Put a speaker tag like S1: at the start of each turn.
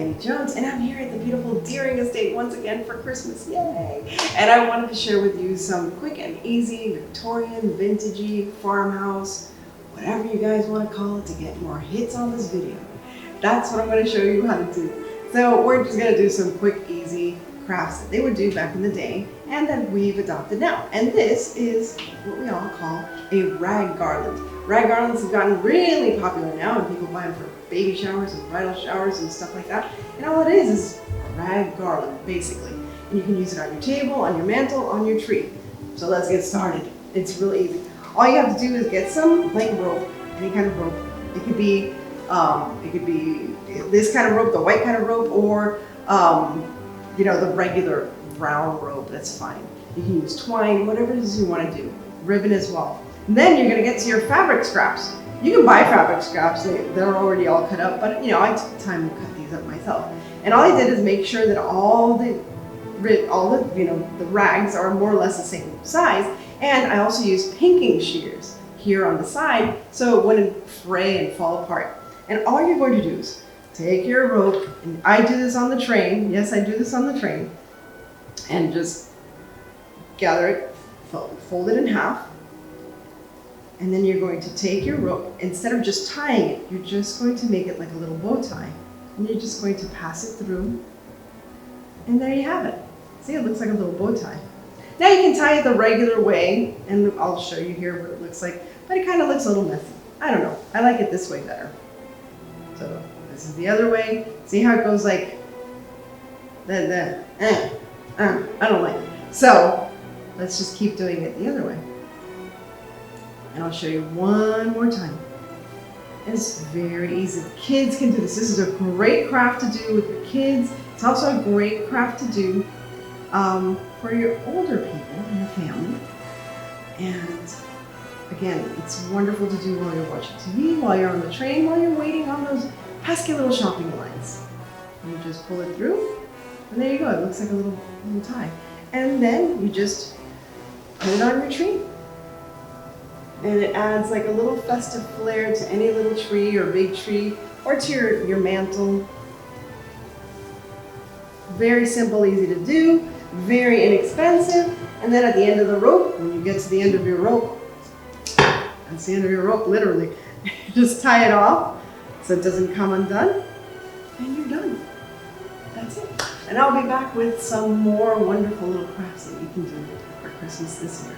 S1: Annie Jones, and I'm here at the beautiful Deering Estate once again for Christmas, yay! And I wanted to share with you some quick and easy Victorian, vintagey, farmhouse, whatever you guys want to call it, to get more hits on this video. That's what I'm going to show you how to do. So we're just going to do some quick, easy crafts that they would do back in the day and that we've adopted now. And this is what we all call a rag garland. Rag garlands have gotten really popular now, and people buy them for baby showers and bridal showers and stuff like that. And all it is a rag garland, basically. And you can use it on your table, on your mantle, on your tree. So let's get started. It's really easy. All you have to do is get some like rope, any kind of rope. It could be this kind of rope, the white kind of rope, or you know, the regular brown rope. That's fine. You can use twine, whatever it is you want to do. Ribbon as well. And then you're going to get to your fabric scraps. You can buy fabric scraps, they're already all cut up, but you know, I took the time to cut these up myself. And all I did is make sure that all the you know, the rags are more or less the same size. And I also used pinking shears here on the side so it wouldn't fray and fall apart. And all you're going to do is take your rope, and I do this on the train. Yes, I do this on the train. And just gather it, fold it in half. And then you're going to take your rope, instead of just tying it, you're just going to make it like a little bow tie. And you're just going to pass it through. And there you have it. See, it looks like a little bow tie. Now you can tie it the regular way, and I'll show you here what it looks like, but it kind of looks a little messy. I don't know, I like it this way better. So this is the other way. See how it goes like, I don't like it. So let's just keep doing it the other way. And I'll show you one more time. And it's very easy. Kids can do this. This is a great craft to do with your kids. It's also a great craft to do for your older people in your family. And again, it's wonderful to do while you're watching TV, while you're on the train, while you're waiting on those pesky little shopping lines. And you just pull it through, and there you go. It looks like a little tie. And then you just put it on your tree. And it adds like a little festive flair to any little tree or big tree, or to your mantle. Very simple, easy to do, very inexpensive. And then at the end of the rope, when you get to the end of your rope, that's the end of your rope, literally. Just tie it off so it doesn't come undone, and you're done. That's it. And I'll be back with some more wonderful little crafts that you can do for Christmas this year.